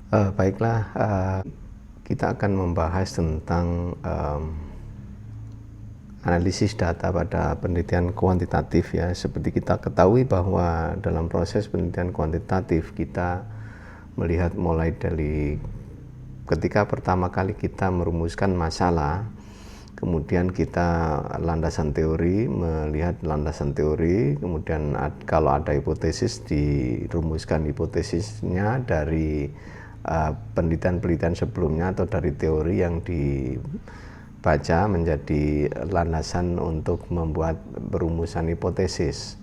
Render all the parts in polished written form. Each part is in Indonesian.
Baiklah, kita akan membahas tentang analisis data pada penelitian kuantitatif ya. Seperti kita ketahui bahwa dalam proses penelitian kuantitatif kita melihat mulai dari ketika pertama kali kita merumuskan masalah, kemudian kita melihat landasan teori, kemudian kalau ada hipotesis dirumuskan hipotesisnya dari penelitian-penelitian sebelumnya atau dari teori yang dibaca menjadi landasan untuk membuat perumusan hipotesis.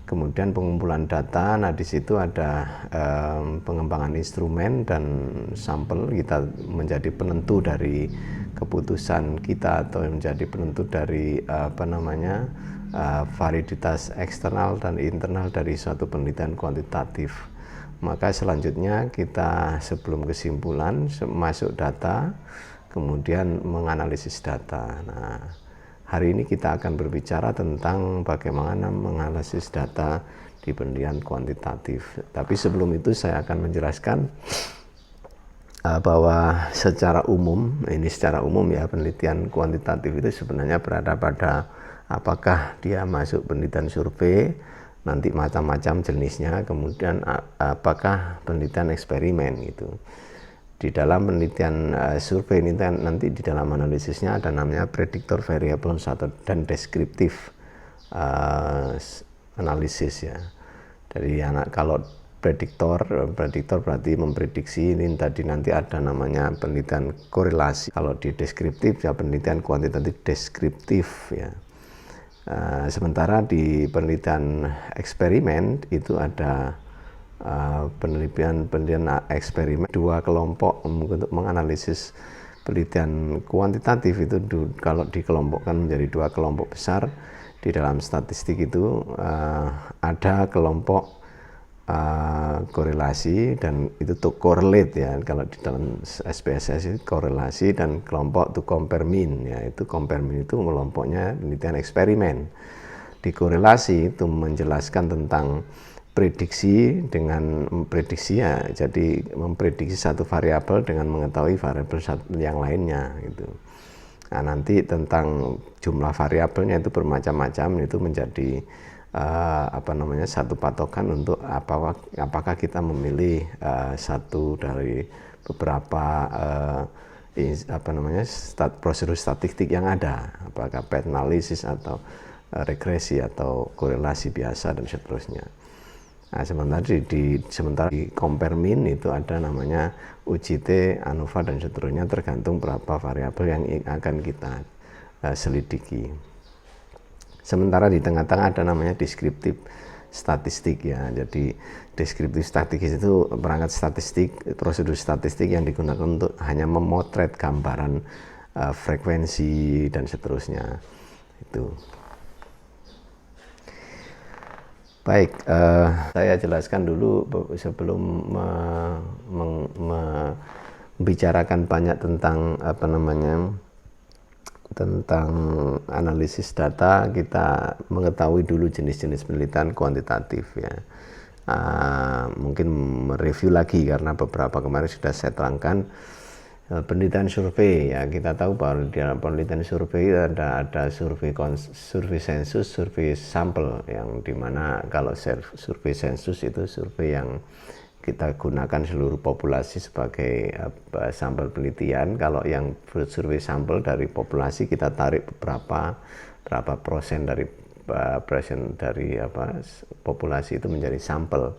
Kemudian pengumpulan data, nah di situ ada pengembangan instrumen dan sampel, kita menjadi penentu dari keputusan kita atau menjadi penentu dari validitas eksternal dan internal dari suatu penelitian kuantitatif. Maka selanjutnya kita sebelum kesimpulan masuk data, kemudian menganalisis data. Nah, hari ini kita akan berbicara tentang bagaimana menganalisis data di penelitian kuantitatif. Tapi sebelum itu saya akan menjelaskan bahwa secara umum ya, penelitian kuantitatif itu sebenarnya berada pada apakah dia masuk penelitian survei, nanti macam-macam jenisnya, kemudian apakah penelitian eksperimen gitu. Di dalam penelitian survei ini nanti di dalam analisisnya ada namanya predictor variables dan deskriptif analisis ya. Dari kalau prediktor berarti memprediksi, ini tadi nanti ada namanya penelitian korelasi. Kalau di deskriptif ya penelitian kuantitatif deskriptif ya. Sementara di penelitian eksperimen itu ada penelitian eksperimen dua kelompok untuk menganalisis penelitian kuantitatif itu. Kalau dikelompokkan menjadi dua kelompok besar di dalam statistik itu, ada kelompok korelasi dan itu to correlate ya, kalau di dalam SPSS itu korelasi, dan kelompok to compare mean ya, itu compare mean itu kelompoknya penelitian eksperimen. Di korelasi itu menjelaskan tentang prediksi dengan prediksi ya, jadi memprediksi satu variabel dengan mengetahui variabel yang lainnya gitu. Nah, nanti tentang jumlah variabelnya itu bermacam-macam, itu menjadi satu patokan untuk apakah kita memilih satu dari beberapa prosedur statistik yang ada, apakah path analysis atau regresi atau korelasi biasa dan seterusnya. Nah, sementara di compare mean itu ada namanya UJT, ANOVA dan seterusnya, tergantung berapa variabel yang akan kita selidiki. Sementara di tengah-tengah ada namanya deskriptif statistik ya. Jadi deskriptif statistik itu perangkat statistik, prosedur statistik yang digunakan untuk hanya memotret gambaran frekuensi dan seterusnya. Itu. Baik, saya jelaskan dulu sebelum membicarakan banyak tentang tentang analisis data. Kita mengetahui dulu jenis-jenis penelitian kuantitatif ya. Mungkin mereview lagi karena beberapa kemarin sudah saya terangkan. Penelitian survei ya, kita tahu bahwa di dalam penelitian survei ada survei sensus, survei sampel, yang dimana kalau survei sensus itu survei yang kita gunakan seluruh populasi sebagai sampel penelitian. Kalau yang survei sampel dari populasi, kita tarik berapa persen dari populasi itu menjadi sampel.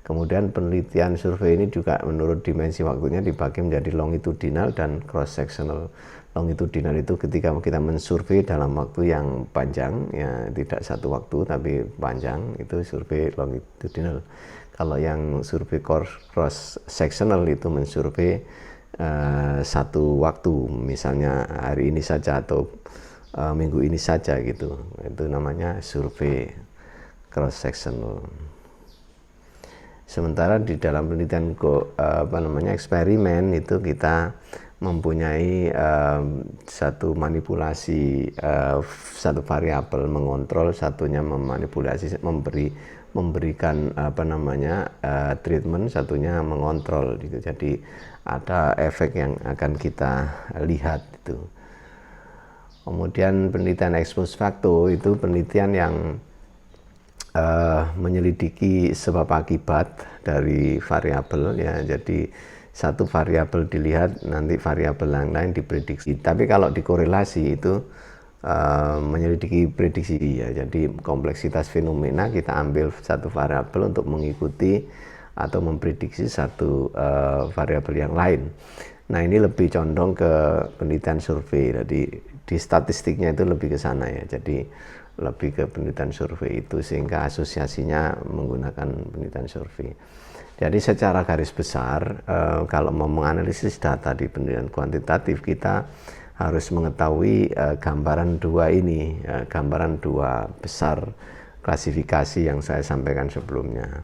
Kemudian penelitian survei ini juga menurut dimensi waktunya dibagi menjadi longitudinal dan cross sectional. Longitudinal itu ketika kita mensurvei dalam waktu yang panjang ya, tidak satu waktu tapi panjang, itu survei longitudinal. Kalau yang survei cross sectional itu mensurvei satu waktu, misalnya hari ini saja atau minggu ini saja gitu. Itu namanya survei cross sectional. Sementara di dalam penelitian eksperimen itu kita mempunyai satu manipulasi satu variabel, mengontrol, satunya memanipulasi, memberi memberikan treatment, satunya mengontrol gitu. Jadi ada efek yang akan kita lihat itu. Kemudian penelitian ex post facto itu penelitian yang menyelidiki sebab akibat dari variabel ya. Jadi satu variabel dilihat, nanti variabel yang lain diprediksi. Tapi kalau dikorelasi itu menyelidiki prediksi ya. Jadi kompleksitas fenomena kita ambil satu variabel untuk mengikuti atau memprediksi satu variabel yang lain. Nah, ini lebih condong ke penelitian survei. Jadi di statistiknya itu lebih ke sana ya. Jadi lebih ke penelitian survei itu, sehingga asosiasinya menggunakan penelitian survei. Jadi secara garis besar kalau mau menganalisis data di penelitian kuantitatif, kita harus mengetahui gambaran dua ini, gambaran dua besar klasifikasi yang saya sampaikan sebelumnya.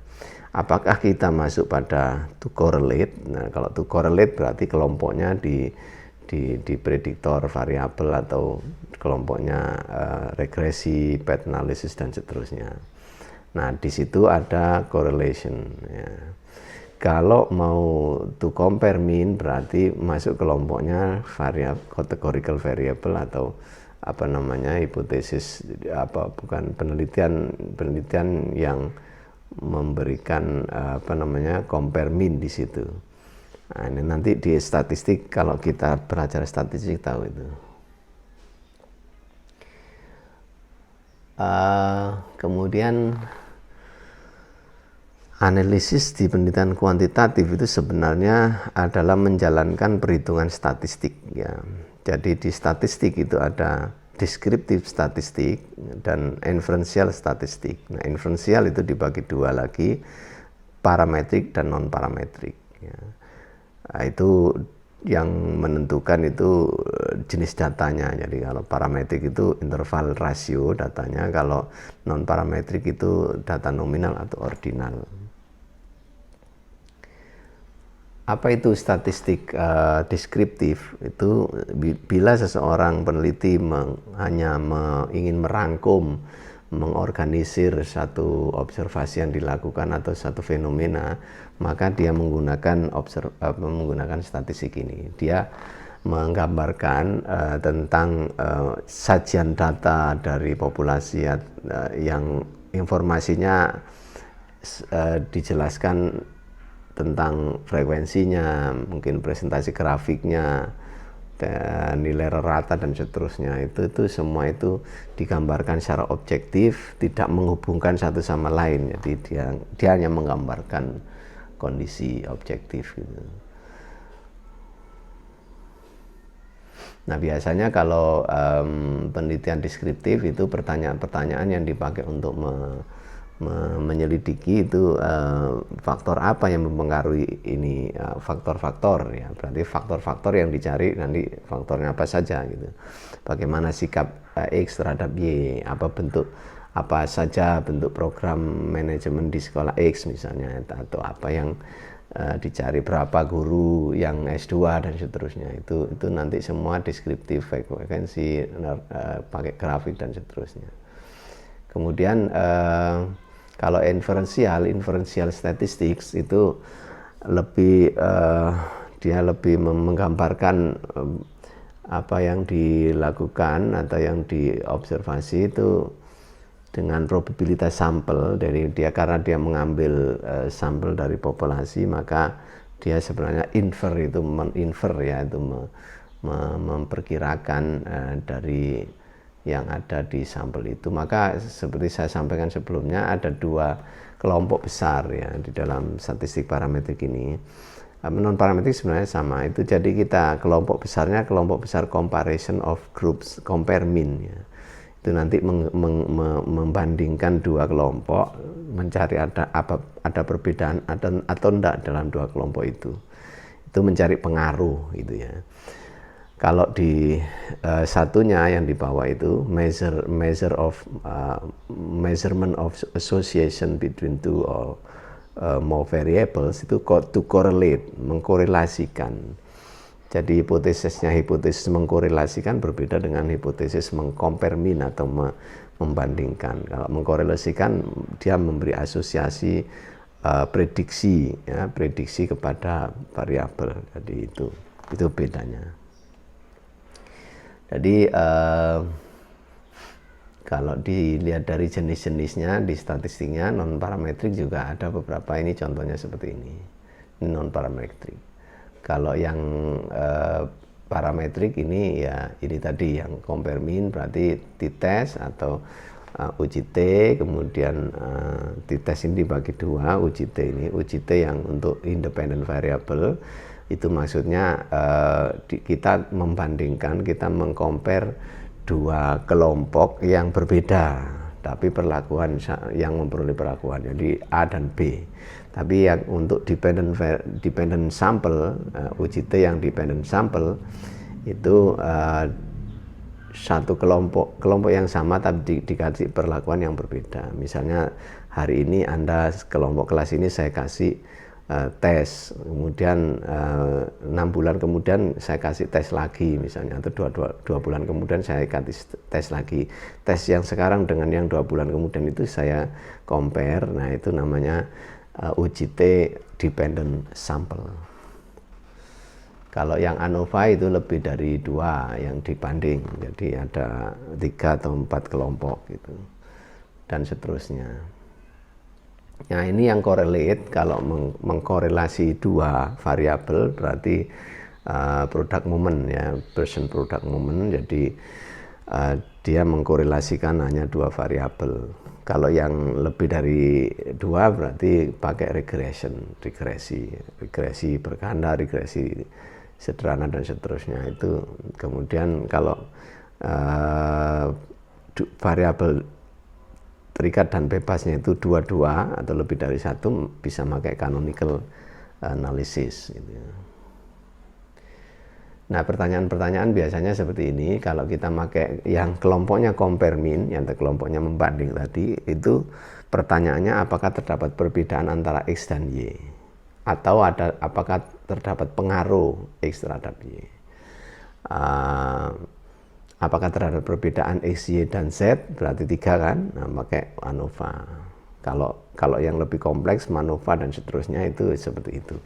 Apakah kita masuk pada to correlate? Nah, kalau to correlate berarti kelompoknya di prediktor variabel, atau kelompoknya regresi, path analysis dan seterusnya. Nah, di situ ada correlation ya. Kalau mau to compare mean berarti masuk kelompoknya categorical variable, atau hipotesis penelitian yang memberikan compare mean di situ. Nah, ini nanti di statistik, kalau kita belajar statistik tahu itu. Kemudian analisis di penelitian kuantitatif itu sebenarnya adalah menjalankan perhitungan statistik ya. Jadi di statistik itu ada deskriptif statistik dan inferensial statistik. Nah, inferensial itu dibagi dua lagi, parametrik dan non parametrik ya. Nah, itu yang menentukan itu jenis datanya. Jadi kalau parametrik itu interval rasio datanya, kalau non parametrik itu data nominal atau ordinal. Apa itu statistik deskriptif? Itu bila seseorang peneliti hanya ingin merangkum, mengorganisir satu observasi yang dilakukan atau satu fenomena, maka dia menggunakan statistik ini. Dia menggambarkan tentang sajian data dari populasi yang informasinya dijelaskan tentang frekuensinya, mungkin presentasi grafiknya, nilai rata dan seterusnya. Itu semua itu digambarkan secara objektif, tidak menghubungkan satu sama lain. Jadi dia hanya menggambarkan kondisi objektif gitu. Nah, biasanya kalau penelitian deskriptif itu pertanyaan-pertanyaan yang dipakai untuk menyelidiki itu faktor apa yang mempengaruhi ini, faktor-faktor ya. Berarti faktor-faktor yang dicari nanti faktornya apa saja gitu. Bagaimana sikap X terhadap Y, apa saja bentuk program manajemen di sekolah X misalnya, atau apa yang dicari, berapa guru yang S2 dan seterusnya. Itu nanti semua deskriptif, frekuensi, pakai grafik dan seterusnya. Kemudian kalau inferensial statistics itu lebih dia lebih menggambarkan apa yang dilakukan atau yang diobservasi itu dengan probabilitas sampel. Dari karena dia mengambil sampel dari populasi, maka dia sebenarnya memperkirakan dari yang ada di sampel itu. Maka seperti saya sampaikan sebelumnya, ada dua kelompok besar ya di dalam statistik parametrik ini. Non parametrik sebenarnya sama itu. Jadi kita kelompok besarnya kelompok besar comparison of groups, compare mean ya. Itu nanti membandingkan dua kelompok, mencari ada perbedaan atau enggak dalam dua kelompok itu. Itu mencari pengaruh gitu ya. Kalau di satunya yang di bawah itu measurement of association between two or more variables, itu to correlate, mengkorelasikan. Jadi hipotesis mengkorelasikan berbeda dengan hipotesis mengcompare mean atau membandingkan. Kalau mengkorelasikan, dia memberi asosiasi prediksi, ya, prediksi kepada variabel. Jadi itu bedanya. Jadi kalau dilihat dari jenis-jenisnya di statistiknya, non parametrik juga ada beberapa. Ini contohnya seperti ini non parametrik. Kalau yang parametrik ini ya ini tadi yang compare mean, berarti t-test atau uji T, kemudian t-test ini dibagi dua, uji T ini, uji T yang untuk independent variable, itu maksudnya kita membandingkan, kita mengcompare dua kelompok yang berbeda, tapi perlakuan yang memperoleh perlakuan, jadi A dan B. Tapi yang untuk dependent sample, uji T yang dependent sample, itu satu kelompok yang sama tapi dikasih perlakuan yang berbeda. Misalnya hari ini Anda kelompok kelas ini saya kasih tes, kemudian 6 bulan kemudian saya kasih tes lagi misalnya, atau dua bulan kemudian saya kasih tes lagi. Tes yang sekarang dengan yang 2 bulan kemudian itu saya compare. Nah, itu namanya uji T dependent sample. Kalau yang ANOVA itu lebih dari 2 yang dibanding, jadi ada 3 atau 4 kelompok gitu, dan seterusnya. Nah, ini yang correlate. Kalau mengkorelasi 2 variabel berarti product moment, ya, Pearson product moment. Jadi dia mengkorelasikan hanya 2 variabel. Kalau yang lebih dari 2 berarti pakai regresi berganda, regresi sederhana dan seterusnya. Itu kemudian kalau variabel terikat dan bebasnya itu 2 atau lebih dari 1, bisa pakai canonical analysis gitu. Nah, pertanyaan-pertanyaan biasanya seperti ini. Kalau kita pakai yang kelompoknya compare mean, yang kelompoknya membanding tadi, itu pertanyaannya apakah terdapat perbedaan antara X dan Y, atau apakah terdapat pengaruh X terhadap Y, apakah terdapat perbedaan X, Y, dan Z, berarti 3 kan, nah, pakai ANOVA. Kalau yang lebih kompleks, MANOVA dan seterusnya, itu seperti itu.